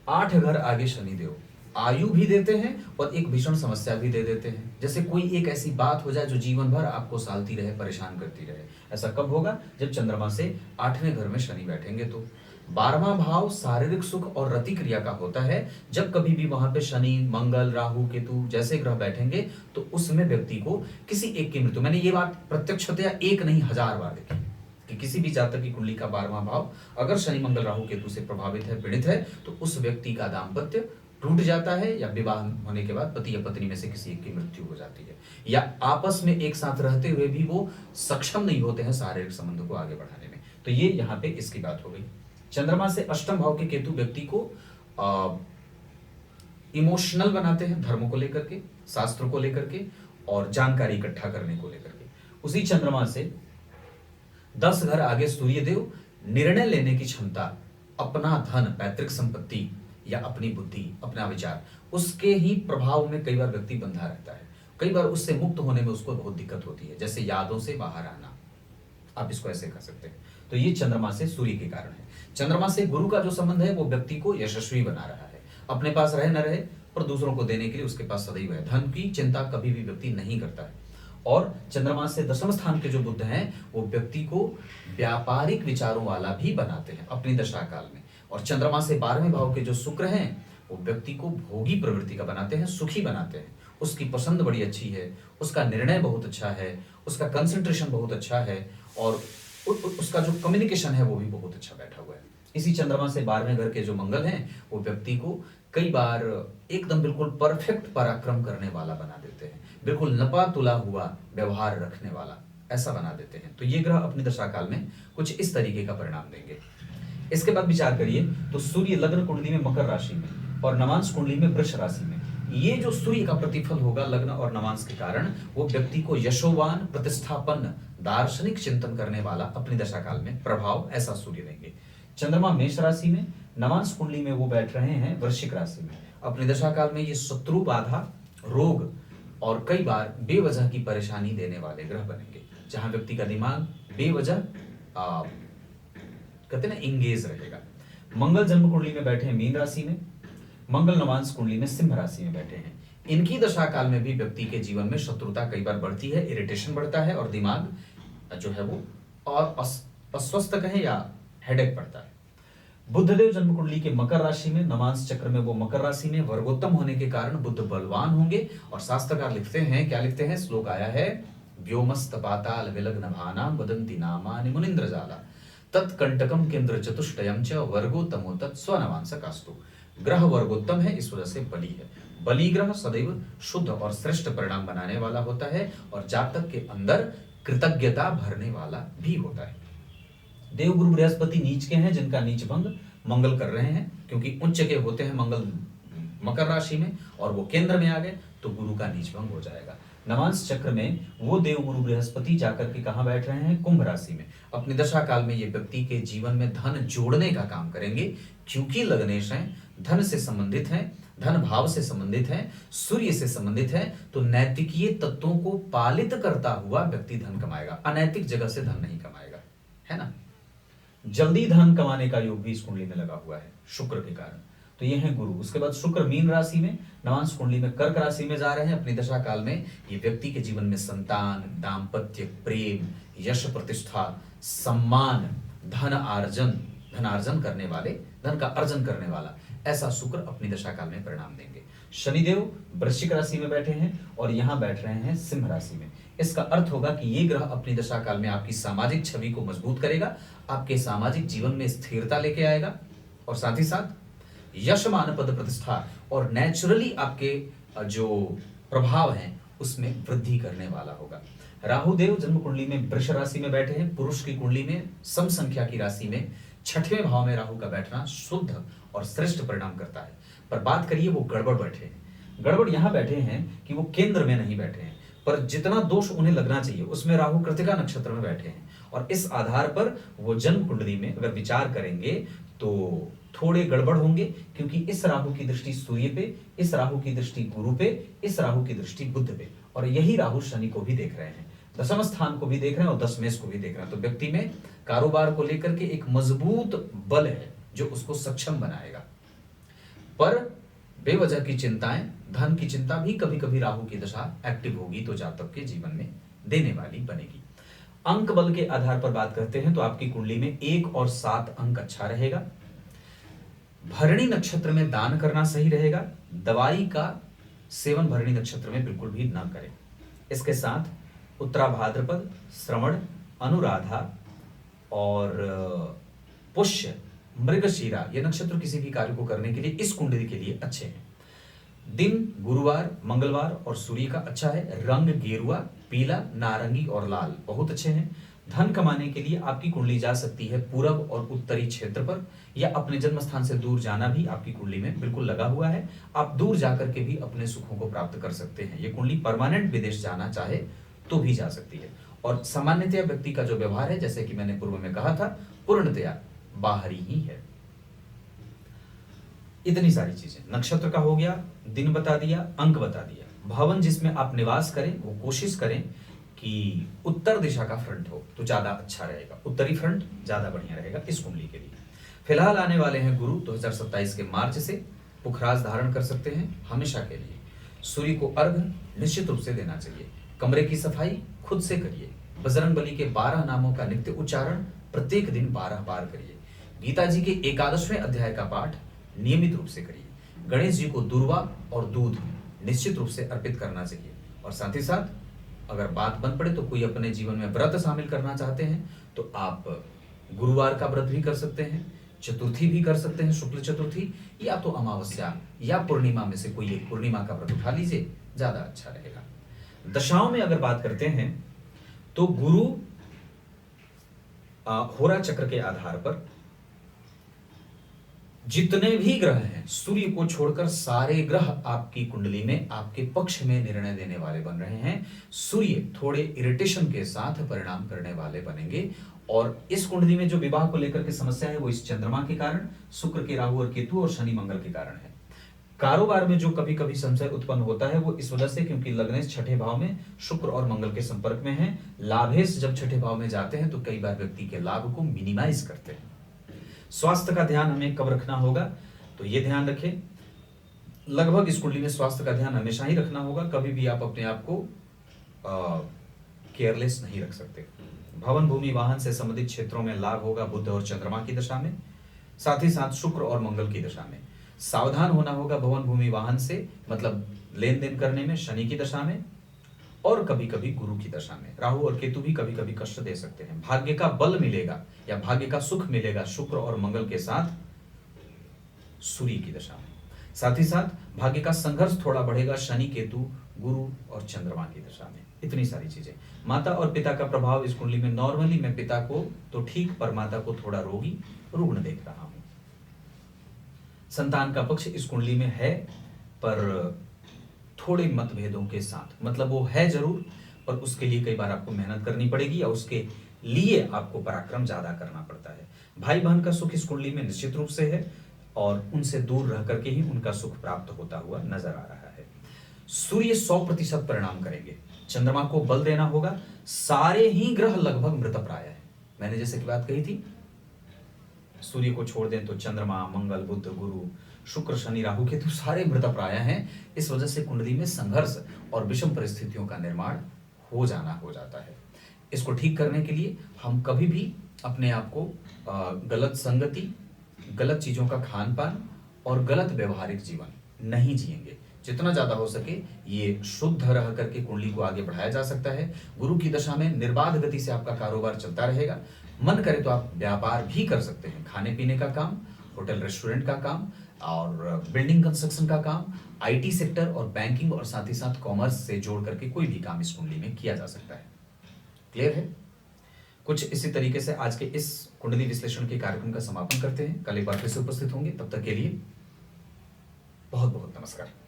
8 घर आगे शनिदेव आयु भी देते हैं और एक भीषण समस्या भी दे देते हैं। जैसे कोई एक ऐसी बात हो जाए जो जीवन भर आपको सालती रहे, परेशान करती रहे। ऐसा कब होगा, जब चंद्रमा से 8वें घर में शनि बैठेंगे। तो 12वां भाव शारीरिक सुख और रति क्रिया का होता है। जब कभी भी वहां पे शनि, मंगल, राहु, केतु जैसे ग्रह बैठेंगे तो उसमें व्यक्ति को किसी एक की मृत्यु, मैंने ये बात प्रत्यक्षतया एक नहीं 1000 बार देखी कि किसी भी जातक की कुंडली का 12वां भाव अगर शनि, मंगल, राहु, केतु से प्रभावित है, पीड़ित है, तो उस व्यक्ति का दाम्पत्य टूट जाता है, या विवाह होने के बाद पति या पत्नी में से किसी एक की मृत्यु हो जाती है, या आपस में एक साथ रहते हुए भी वो सक्षम नहीं होते हैं शारीरिक संबंध को आगे बढ़ाने में। तो ये यहाँ पे इसकी बात हो गई। चंद्रमा से अष्टम भाव के केतु व्यक्ति को इमोशनल बनाते हैं, धर्म को लेकर के, शास्त्र को लेकर के और जानकारी इकट्ठा करने को लेकर के। उसी चंद्रमा से 10 घर आगे सूर्यदेव निर्णय लेने की क्षमता, अपना धन, पैतृक संपत्ति या अपनी बुद्धि, अपना विचार, उसके ही प्रभाव में कई बार व्यक्ति बंधा रहता है। कई बार उससे मुक्त होने में उसको बहुत दिक्कत होती है, जैसे यादों से बाहर आना, आप इसको ऐसे कह सकते हैं। तो ये चंद्रमा से सूर्य के कारण है। चंद्रमा से गुरु का जो संबंध है वो व्यक्ति को यशस्वी बना रहा है। अपने पास रहे न रहे, पर दूसरों को देने के लिए उसके पास सदैव है। धन की चिंता कभी भी व्यक्ति नहीं करता है। और चंद्रमा से दशम स्थान के जो बुध हैं वो व्यक्ति को व्यापारिक विचारों वाला भी बनाते हैं अपनी दशा काल में। और चंद्रमा से 12वें भाव के जो शुक्र हैं वो व्यक्ति को भोगी प्रवृत्ति का बनाते हैं, सुखी बनाते हैं। उसकी पसंद बड़ी अच्छी है, उसका निर्णय बहुत अच्छा है, उसका कंसंट्रेशन बहुत अच्छा है, और उसका जो कम्युनिकेशन है वो भी बहुत अच्छा बैठा हुआ है। इसी चंद्रमा से 12वें घर के जो मंगल हैं वो व्यक्ति को कई बार एकदम बिल्कुल परफेक्ट पराक्रम करने वाला बना देते हैं, बिल्कुल नपा तुला हुआ व्यवहार रखने वाला ऐसा बना देते हैं। तो ये ग्रह अपनी दशा काल में कुछ इस तरीके का परिणाम देंगे। इसके बाद विचार करिए तो सूर्य लग्न कुंडली में मकर राशि में और नवांश कुंडली में वृष राशि में, ये जो सूर्य का प्रतिफल होगा लग्न और नवांश के कारण, वो व्यक्ति को यशोवान, प्रतिष्ठापन्न, दार्शनिक चिंतन करने वाला अपनी दशा काल में प्रभाव ऐसा सूर्य देंगे। चंद्रमा मेष राशि में, नवांश कुंडली में वो बैठ रहे हैं वृश्चिक राशि में। अपनी दशा काल में ये शत्रु, बाधा, रोग और कई बार बेवजह की परेशानी देने वाले ग्रह बनेंगे, जहां व्यक्ति का दिमाग बेवजह कहते हैं ना इंगेज रहेगा। मंगल जन्म कुंडली में बैठे हैं मीन राशि में, मंगल नवांश कुंडली में सिंह राशि में बैठे हैं। इनकी दशा काल में भी व्यक्ति के जीवन में शत्रुता कई बार बढ़ती है, इरिटेशन बढ़ता है और दिमाग जो है वो और अस्वस्थ कहें या हेडेक पड़ता है। बुद्धदेव जन्म कुंडली के मकर राशि में, नवांश चक्र में वो मकर राशि में वर्गोत्तम होने के कारण बुद्ध बलवान होंगे। और शास्त्रकार लिखते हैं, क्या लिखते हैं, श्लोक आया है, व्योमस्त पाताल विलग्न भानाम वदन्ति नामानि मुनिन्द्र जाला तत्कंटकम केंद्र चतुष्टयम च वर्गोत्तमो तत् स्वनवांसकास्तु। ग्रह वर्गोत्तम है, इस वजह से बली है। बली ग्रह सदैव शुद्ध और श्रेष्ठ परिणाम बनाने वाला होता है और जातक के अंदर कृतज्ञता भरने वाला भी होता है। देवगुरु बृहस्पति नीच के हैं, जिनका नीच भंग मंगल कर रहे हैं, क्योंकि उच्च के होते हैं मंगल मकर राशि में और वो केंद्र में आ गए तो गुरु का नीच भंग हो जाएगा। नवांश चक्र में वो देवगुरु बृहस्पति जाकर के कहां बैठ रहे हैं, कुंभ राशि में। अपनी दशा काल में ये व्यक्ति के जीवन में धन जोड़ने का काम करेंगे, क्योंकि लग्नेश हैं, धन से संबंधित हैं, धन भाव से संबंधित है, सूर्य से संबंधित है, तो नैतिकीय तत्वों को पालित करता हुआ व्यक्ति धन कमाएगा, अनैतिक जगह से धन नहीं कमाएगा, है ना। जल्दी धन कमाने का योग भी इस कुंडली में लगा हुआ है शुक्र के कारण। तो ये है गुरु। उसके बाद शुक्र मीन राशि में, नवांश कुंडली में कर्क राशि में जा रहे हैं। अपनी दशा काल में ये व्यक्ति के जीवन में संतान, दाम्पत्य, प्रेम, यश, प्रतिष्ठा, सम्मान, धन अर्जन करने वाले, धन का अर्जन करने वाला ऐसा शुक्र अपनी दशा काल में परिणाम देंगे। शनिदेव वृश्चिक राशि में बैठे हैं और यहां बैठ रहे हैं सिंह राशि में। इसका अर्थ होगा कि ये ग्रह अपनी दशा काल में आपकी सामाजिक छवि को मजबूत करेगा, आपके सामाजिक जीवन में स्थिरता लेके आएगा और साथ ही साथ यश, मान, पद, प्रतिष्ठा और नेचुरली आपके जो प्रभाव हैं उसमें वृद्धि करने वाला होगा। राहुदेव जन्म कुंडली में वृष राशि में बैठे हैं। पुरुष की कुंडली में सम संख्या की राशि में 6वें भाव में राहु का बैठना शुद्ध और श्रेष्ठ परिणाम करता है। पर बात करिए वो गड़बड़ बैठे हैं। गड़बड़ यहां बैठे हैं कि वो केंद्र में नहीं बैठे हैं, पर जितना दोष उन्हें लगना चाहिए उसमें राहु कृतिका नक्षत्र में बैठे हैं और इस आधार पर वो जन्म कुंडली में अगर विचार करेंगे तो थोड़े गड़बड़ होंगे, क्योंकि इस राहु की दृष्टि सूर्य पे, इस राहु की दृष्टि गुरु पे, इस राहु की दृष्टि बुध पे, और यही राहु शनि को भी देख रहे हैं, दशम स्थान को भी देख रहे हैं और दशमेश को भी देख रहे हैं। तो व्यक्ति में कारोबार को लेकर के एक मजबूत बल है जो उसको सक्षम बनाएगा। पर बेवजह की चिंताएं, धन की चिंता भी कभी कभी राहु की दशा एक्टिव होगी तो जातक के जीवन में देने वाली बनेगी। अंक बल के आधार पर बात करते हैं तो आपकी कुंडली में 1 और 7 अंक अच्छा रहेगा। भरणी नक्षत्र में दान करना सही रहेगा। दवाई का सेवन भरणी नक्षत्र में बिल्कुल भी ना करें। इसके साथ उत्तरा भाद्रपद, श्रवण, अनुराधा और पुष्य, मृगशीरा ये नक्षत्र किसी भी कार्य को करने के लिए इस कुंडली के लिए अच्छे हैं। दिन गुरुवार, मंगलवार और सूर्य का अच्छा है। रंग गेरुआ, पीला, नारंगी और लाल बहुत अच्छे हैं। धन कमाने के लिए आपकी कुंडली जा सकती है पूरब और उत्तरी क्षेत्र पर, या अपने जन्म स्थान से दूर जाना भी आपकी कुंडली में बिल्कुल लगा हुआ है। आप दूर जाकर के भी अपने सुखों को प्राप्त कर सकते हैं। ये कुंडली परमानेंट विदेश जाना चाहे तो भी जा सकती है। और सामान्यतया व्यक्ति का जो व्यवहार है, जैसे कि मैंने पूर्व में कहा था, पूर्णतया बाहरी ही है। इतनी सारी चीजें, नक्षत्र का हो गया, दिन बता दिया, अंक बता दिया। भवन जिसमें आप निवास करें वो कोशिश करें कि उत्तर दिशा का फ्रंट हो तो ज्यादा अच्छा रहेगा। उत्तरी फ्रंट ज्यादा बढ़िया रहेगा इस कुंडली के लिए। फिलहाल आने वाले हैं गुरु 2027 के मार्च से। पुखराज धारण कर सकते हैं हमेशा के लिए। सूर्य को अर्घ निश्चित रूप से देना चाहिए। कमरे की सफाई खुद से करिए। बजरंग बली के 12 नामों का नित्य उच्चारण प्रत्येक दिन 12 बार करिए। गीता जी के 11वें अध्याय का पाठ नियमित रूप से करिए। गणेश जी को दूर्वा और दूध निश्चित रूप से अर्पित करना चाहिए। और साथ ही साथ अगर बात बन पड़े तो कोई अपने जीवन में व्रत शामिल करना चाहते हैं तो आप गुरुवार का व्रत भी कर सकते हैं, चतुर्थी भी कर सकते हैं, शुक्ल चतुर्थी, या तो अमावस्या या पूर्णिमा में से कोई एक पूर्णिमा का व्रत उठा लीजिए, ज्यादा अच्छा रहेगा। दशाओं में अगर बात करते हैं तो गुरु होरा चक्र के आधार पर जितने भी ग्रह हैं, सूर्य को छोड़कर सारे ग्रह आपकी कुंडली में आपके पक्ष में निर्णय देने वाले बन रहे हैं। सूर्य थोड़े इरिटेशन के साथ परिणाम करने वाले बनेंगे। और इस कुंडली में जो विवाह को लेकर के समस्या है वो इस चंद्रमा के कारण, शुक्र के राहु और केतु और शनि मंगल के कारण है। कारोबार में जो कभी कभी संशय उत्पन्न होता है वो इस वजह से क्योंकि लग्नेश छठे भाव में शुक्र और मंगल के संपर्क में है। लाभेश जब छठे भाव में जाते हैं तो कई बार व्यक्ति के लाभ को मिनिमाइज करते हैं। स्वास्थ्य का ध्यान हमें कब रखना होगा तो ये ध्यान रखें, लगभग इस कुंडली में स्वास्थ्य का ध्यान हमेशा ही रखना होगा। कभी भी आप अपने आप को केयरलेस नहीं रख सकते। भवन भूमि वाहन से संबंधित क्षेत्रों में लाभ होगा बुध और चंद्रमा की दशा में, साथ ही साथ शुक्र और मंगल की दशा में। सावधान होना होगा भवन भूमि वाहन से, मतलब लेन देन करने में शनि की दशा में, और कभी कभी गुरु की दशा में। राहु और केतु भी कभी कभी कष्ट दे सकते हैं। भाग्य का बल मिलेगा या भाग्य का सुख मिलेगा शुक्र और मंगल के साथ सूर्य की दशा में। साथ ही साथ भाग्य का संघर्ष थोड़ा बढ़ेगा शनि केतु गुरु और चंद्रमा की दशा में। इतनी सारी चीजें। माता और पिता का प्रभाव इस कुंडली में नॉर्मली मैं पिता को तो ठीक पर माता को थोड़ा रोगी रुग्ण देख रहा हूं। संतान का पक्ष इस कुंडली में है पर थोड़े मतभेदों के साथ, मतलब वो है जरूर पर उसके लिए कई बार आपको मेहनत करनी पड़ेगी या उसके लिए आपको पराक्रम ज्यादा करना पड़ता है। भाई बहन का सुख इस कुंडली में निश्चित रूप से है और उनसे दूर रह करके ही उनका सुख प्राप्त होता हुआ नजर आ रहा है। सूर्य 100% परिणाम करेंगे। चंद्रमा को बल देना होगा। सारे ही ग्रह लगभग मृतप्राय है। मैंने जैसे की बात कही थी, सूर्य को छोड़ दें तो चंद्रमा, मंगल, बुध, गुरु, शुक्र, शनि, राहु, केतु सारे मृतप्राय हैं। इस वजह से कुंडली में संघर्ष और विषम परिस्थितियों का निर्माण हो जाता है। इसको ठीक करने के लिए हम कभी भी अपने आप को गलत संगति, गलत चीजों का खान पान और गलत व्यवहारिक जीवन नहीं जिएंगे। जितना ज्यादा हो सके ये शुद्ध रह करके कुंडली को आगे बढ़ाया जा सकता है। गुरु की दशा में निर्बाध गति से आपका कारोबार चलता रहेगा। मन करे तो आप व्यापार भी कर सकते हैं, खाने पीने का काम, होटल रेस्टोरेंट का काम और बिल्डिंग कंस्ट्रक्शन का काम, आईटी सेक्टर और बैंकिंग और साथ ही साथ कॉमर्स से जोड़ करके कोई भी काम इस कुंडली में किया जा सकता है। क्लियर है? कुछ इसी तरीके से आज के इस कुंडली विश्लेषण के कार्यक्रम का समापन करते हैं। कल एक बार फिर से उपस्थित होंगे, तब तक के लिए बहुत बहुत नमस्कार।